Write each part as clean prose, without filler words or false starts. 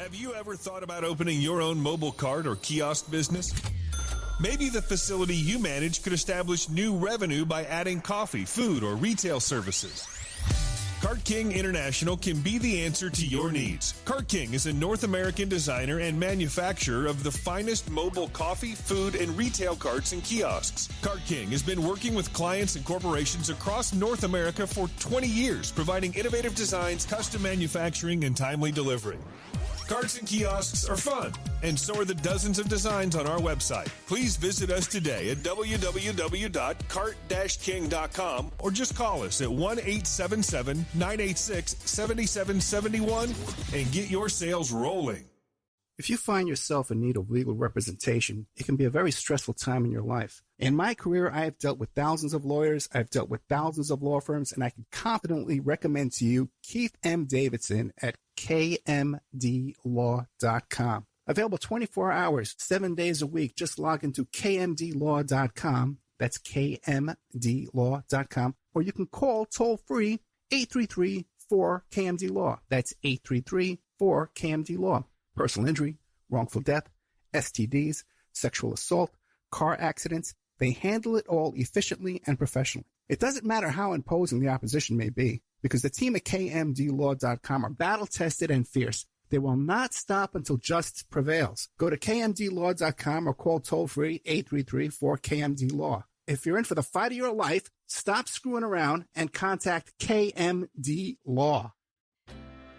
Have you ever thought about opening your own mobile cart or kiosk business? Maybe the facility you manage could establish new revenue by adding coffee, food, or retail services. Cart King International can be the answer to your needs. Cart King is a North American designer and manufacturer of the finest mobile coffee, food, and retail carts and kiosks. Cart King has been working with clients and corporations across North America for 20 years, providing innovative designs, custom manufacturing, and timely delivery. Carts and kiosks are fun, and so are the dozens of designs on our website. Please visit us today at www.cart-king.com or just call us at 1-877-986-7771 and get your sales rolling. If you find yourself in need of legal representation, it can be a very stressful time in your life. In my career, I have dealt with thousands of lawyers, I've dealt with thousands of law firms, and I can confidently recommend to you Keith M. Davidson at kmdlaw.com. Available 24 hours, 7 days a week. Just log into kmdlaw.com. That's kmdlaw.com. Or you can call toll-free 833-4KMD-LAW. That's 833-4KMD-LAW. Personal injury, wrongful death, STDs, sexual assault, car accidents. They handle it all efficiently and professionally. It doesn't matter how imposing the opposition may be, because the team at kmdlaw.com are battle-tested and fierce. They will not stop until justice prevails. Go to kmdlaw.com or call toll-free 833-4KMD-LAW. If you're in for the fight of your life, stop screwing around and contact KMD Law.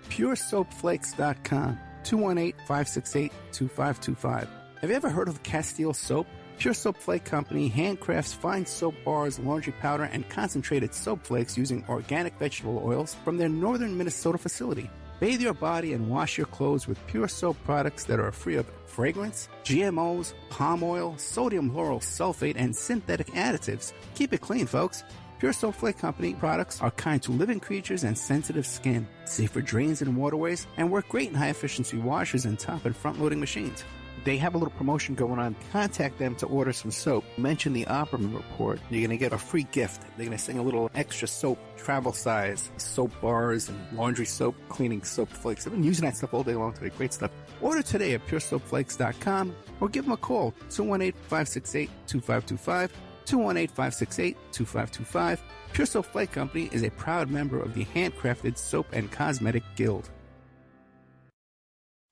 PureSoapFlakes.com, 218-568-2525. Have you ever heard of Castile Soap? Pure Soap Flake Company handcrafts fine soap bars, laundry powder, and concentrated soap flakes using organic vegetable oils from their northern Minnesota facility. Bathe your body and wash your clothes with pure soap products that are free of fragrance, GMOs, palm oil, sodium lauryl sulfate, and synthetic additives. Keep it clean, folks. Pure Soap Flake Company products are kind to living creatures and sensitive skin, safe for drains and waterways, and work great in high-efficiency washers and top and front-loading machines. They have a little promotion going on. Contact them to order some soap. Mention the Opperman Report. You're going to get a free gift. They're going to send a little extra soap, travel size, soap bars and laundry soap, cleaning soap flakes. I've been using that stuff all day long today. Great stuff. Order today at puresoapflakes.com or give them a call, 218-568-2525, 218-568-2525. Pure Soap Flake Company is a proud member of the Handcrafted Soap and Cosmetic Guild.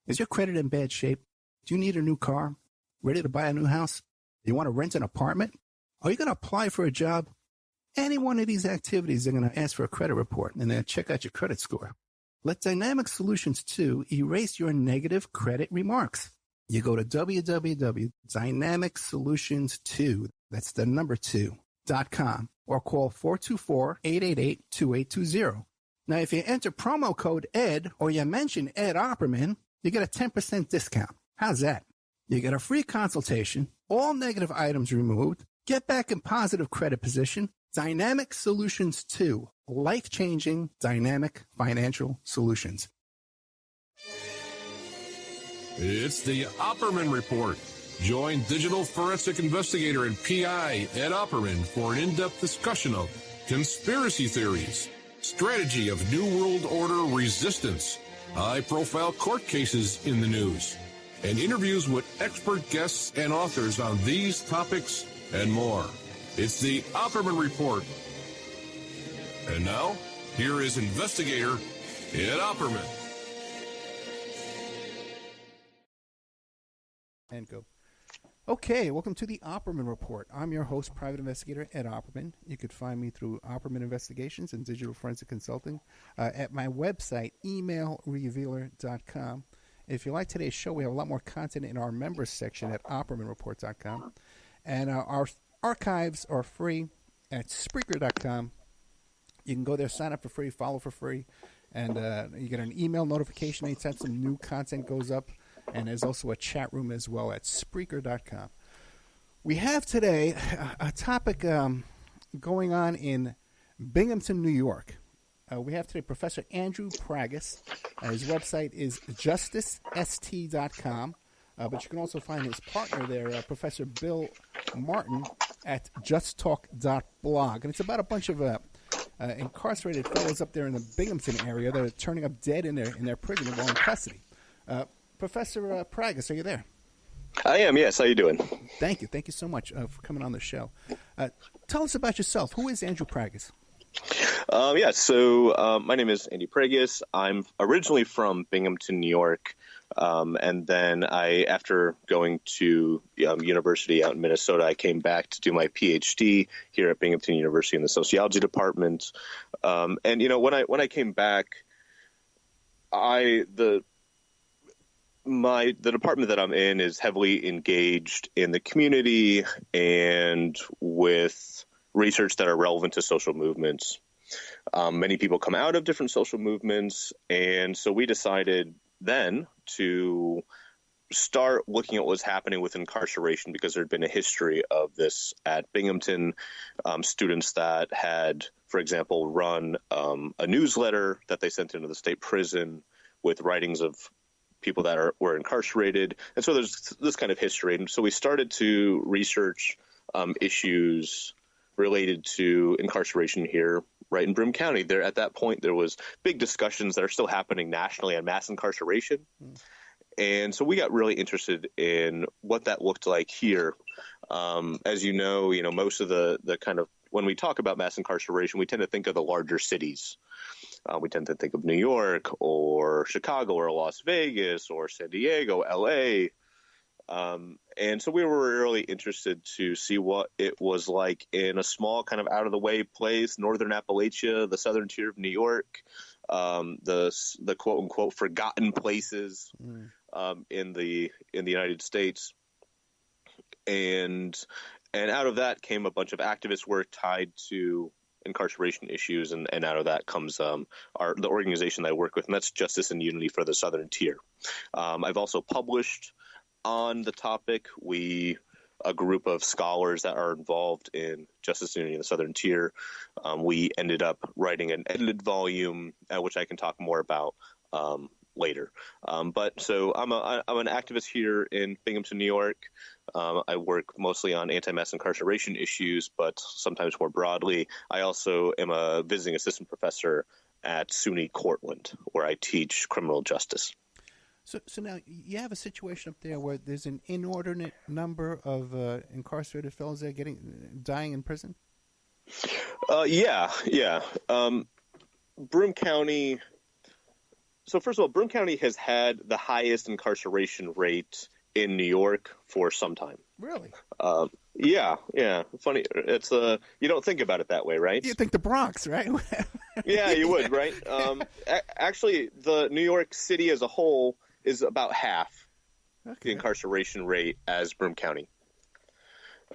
Is your credit in bad shape? Do you need a new car? Ready to buy a new house? You want to rent an apartment? Are you going to apply for a job? Any one of these activities, they're going to ask for a credit report and then check out your credit score. Let Dynamic Solutions 2 erase your negative credit remarks. You go to www.dynamicsolutions2, that's the number 2.com, or call 424-888-2820. Now, if you enter promo code ED or you mention Ed Opperman, you get a 10% discount. How's that? You get a free consultation, all negative items removed, get back in positive credit position. Dynamic Solutions 2, life-changing dynamic financial solutions. It's the Opperman Report. Join digital forensic investigator and PI Ed Opperman for an in-depth discussion of conspiracy theories, strategy of New World Order resistance, high-profile court cases in the news, and interviews with expert guests and authors on these topics and more. It's the Opperman Report. And now, here is investigator Ed Opperman. And go. Okay, welcome to the Opperman Report. I'm your host, private investigator Ed Opperman. You could find me through Opperman Investigations and Digital Forensic Consulting at my website, emailrevealer.com. If you like today's show, we have a lot more content in our members section at oppermanreport.com. And our archives are free at Spreaker.com. You can go there, sign up for free, follow for free, and you get an email notification anytime some new content goes up. And there's also a chat room as well at Spreaker.com. We have today a topic going on in Binghamton, New York. We have today Professor Andrew Pragacz. His website is justicest.com, but you can also find his partner there, Professor Bill Martin, at justtalk.blog. And it's about a bunch of incarcerated fellows up there in the Binghamton area that are turning up dead in their prison while in custody. Professor Pragacz, are you there? I am, yes. How you doing? Thank you. Thank you so much for coming on the show. Tell us about yourself. Who is Andrew Pragacz? So my name is Andy Pragacz. I'm originally from Binghamton, New York. And then after going to university out in Minnesota, I came back to do my PhD here at Binghamton University in the sociology department. And when I came back, the department that I'm in is heavily engaged in the community and with research that are relevant to social movements. Many people come out of different social movements, and so we decided then to start looking at what was happening with incarceration, because there had been a history of this at Binghamton. Students that had, for example, run a newsletter that they sent into the state prison with writings of people that were incarcerated. And so there's this kind of history. And so we started to research issues related to incarceration here, right in Broome County. There, at that point, there was big discussions that are still happening nationally on mass incarceration. And so we got really interested in what that looked like here. As you know, most of the kind of, when we talk about mass incarceration, we tend to think of the larger cities. We tend to think of New York or Chicago or Las Vegas or San Diego, LA. And so we were really interested to see what it was like in a small kind of out of the way place, Northern Appalachia, the southern tier of New York, the quote unquote forgotten places in the United States. And out of that came a bunch of activist work tied to incarceration issues, and out of that comes the organization that I work with, and that's Justice and Unity for the Southern Tier. I've also published on the topic. A group of scholars that are involved in Justice and Unity in the Southern Tier, we ended up writing an edited volume, which I can talk more about later. But so I'm an activist here in Binghamton, New York. I work mostly on anti-mass incarceration issues, but sometimes more broadly. I also am a visiting assistant professor at SUNY Cortland, where I teach criminal justice. So now you have a situation up there where there's an inordinate number of incarcerated fellows that are dying in prison? Yeah. Broome County. So first of all, Broome County has had the highest incarceration rate in New York for some time. Really? Yeah. Funny. It's you don't think about it that way, right? You think the Bronx, right? Yeah, you would, right? Actually, the New York City as a whole is about half the incarceration rate as Broome County.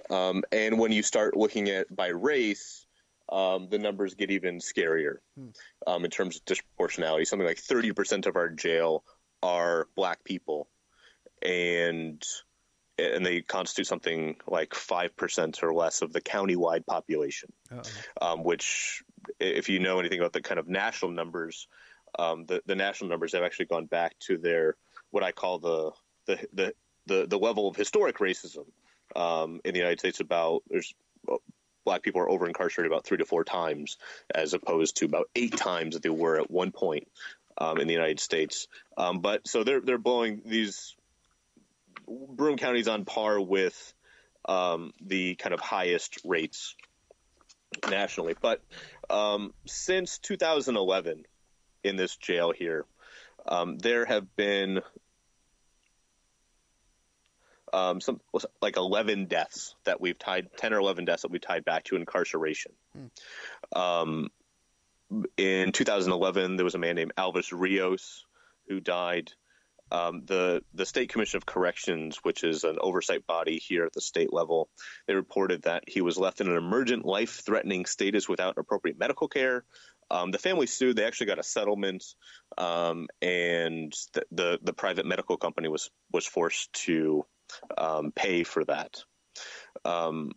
And when you start looking at by race, the numbers get even scarier in terms of disproportionality. Something like 30% of our jail are black people, and they constitute something like 5% or less of the county-wide population, which, if you know anything about the kind of national numbers, the national numbers have actually gone back to their, what I call the level of historic racism in the United States. Black people are over incarcerated about 3 to 4 times, as opposed to about 8 times that they were at one point in the United States. But so they're blowing these. Broome County's on par with the kind of highest rates nationally. But since 2011, in this jail here, there have been some like 11 deaths that we've tied, 10 or 11 deaths that we tied back to incarceration. In 2011, there was a man named Alvis Rios who died. The State Commission of Corrections, which is an oversight body here at the state level, they reported that he was left in an emergent life-threatening status without appropriate medical care. The family sued. They actually got a settlement, and the private medical company was forced to pay for that. And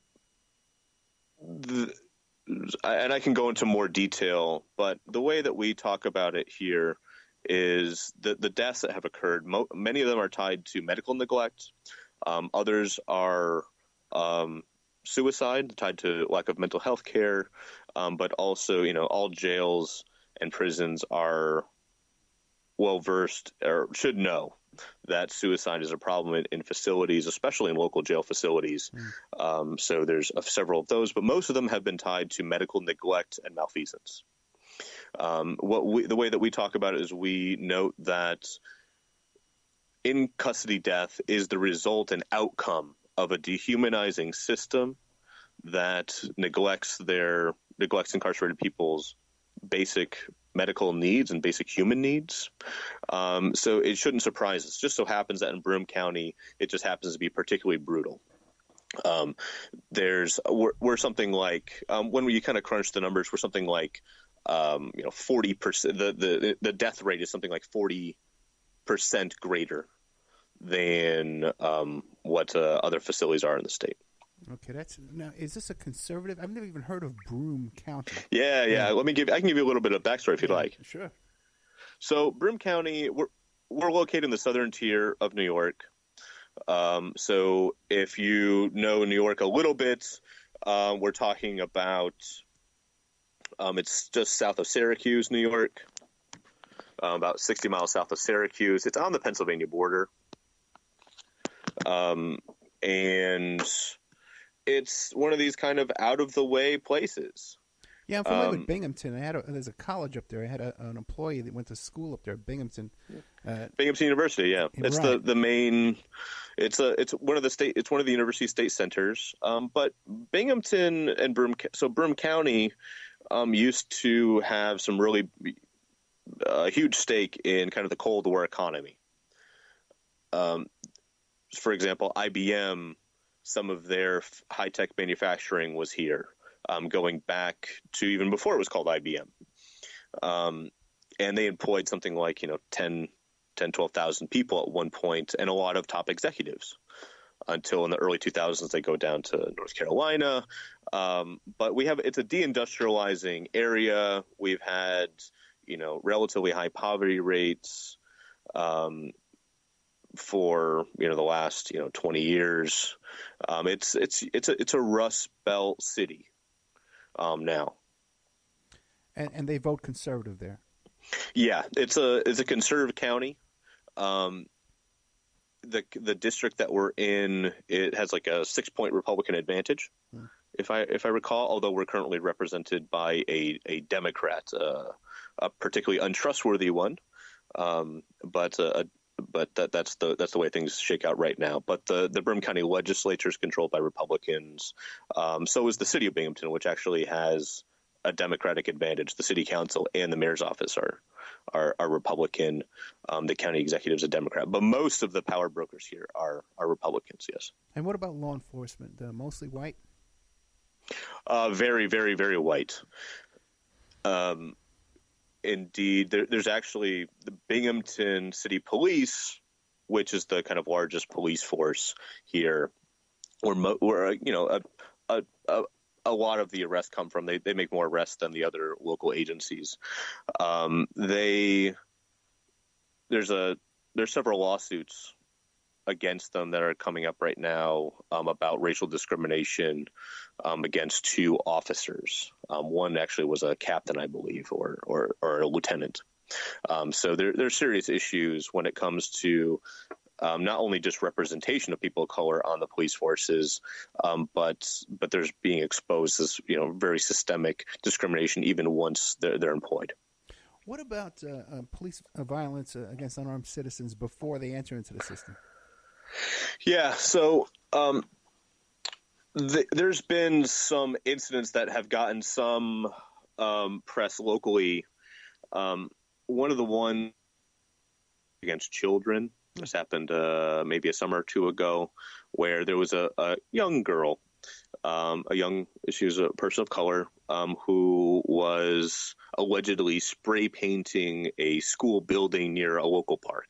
I can go into more detail, but the way that we talk about it here is the deaths that have occurred. Many of them are tied to medical neglect. Others are suicide, tied to lack of mental health care. But also, all jails and prisons are well versed, or should know, that suicide is a problem in facilities, especially in local jail facilities. So there's several of those, but most of them have been tied to medical neglect and malfeasance. The way that we talk about it is we note that in custody death is the result and outcome of a dehumanizing system that neglects incarcerated people's basic medical needs and basic human needs. So it shouldn't surprise us. Just so happens that in Broome County, it just happens to be particularly brutal. We're something like, when you kind of crunch the numbers, we're something like 40%. The death rate is something like 40% greater than what other facilities are in the state. Okay, now is this a conservative? I've never even heard of Broome County. Yeah. I can give you a little bit of backstory if you'd like. Sure. So Broome County, we're located in the southern tier of New York. So if you know New York a little bit, we're talking about it's just south of Syracuse, New York, about 60 miles south of Syracuse. It's on the Pennsylvania border. And it's one of these kind of out-of-the-way places. Yeah, I'm familiar with Binghamton. There's a college up there. I had an employee that went to school up there, Binghamton. Binghamton University, yeah. It's right. the main. It's one of the university state centers. But Binghamton and Broome County used to have some really huge stake in kind of the Cold War economy. For example, IBM, some of their high-tech manufacturing was here, going back to even before it was called IBM. And they employed something like, 12,000 people at one point, and a lot of top executives until in the early 2000s they go down to North Carolina. But it's a deindustrializing area. We've had, relatively high poverty rates for the last 20 years. It's a Rust Belt city now. And they vote conservative there. Yeah, it's a conservative county. The district that we're in, it has like a 6-point Republican advantage, if I recall. Although we're currently represented by a Democrat, a particularly untrustworthy one. But that's the way things shake out right now. But the Broome County legislature is controlled by Republicans. So is the city of Binghamton, which actually has a Democratic advantage. The city council and the mayor's office are Republican. The county executive's a Democrat. But most of the power brokers here are Republicans, yes. And what about law enforcement? Mostly white? Very, very, very white. Indeed, there's actually the Binghamton City Police, which is the kind of largest police force here, where a lot of the arrests come from. They make more arrests than the other local agencies. There's several lawsuits against them that are coming up right now about racial discrimination against 2 officers. One actually was a captain, I believe, or a lieutenant. So there's serious issues when it comes to not only just representation of people of color on the police forces, but there's being exposed as very systemic discrimination even once they're employed. What about police violence against unarmed citizens before they enter into the system? Yeah, so there's been some incidents that have gotten some press locally. One of the ones against children, this happened maybe a summer or 2 ago, where there was a young girl, she was a person of color, who was allegedly spray painting a school building near a local park.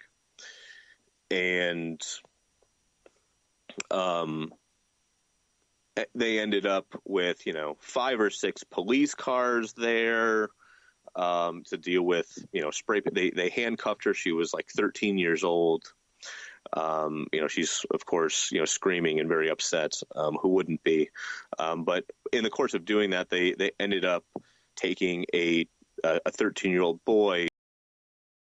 And they ended up with 5 or 6 police cars there to deal with spray. They handcuffed her. She was like 13 years old. She's of course screaming and very upset. Who wouldn't be? But in the course of doing that, they ended up taking a 13-year-old boy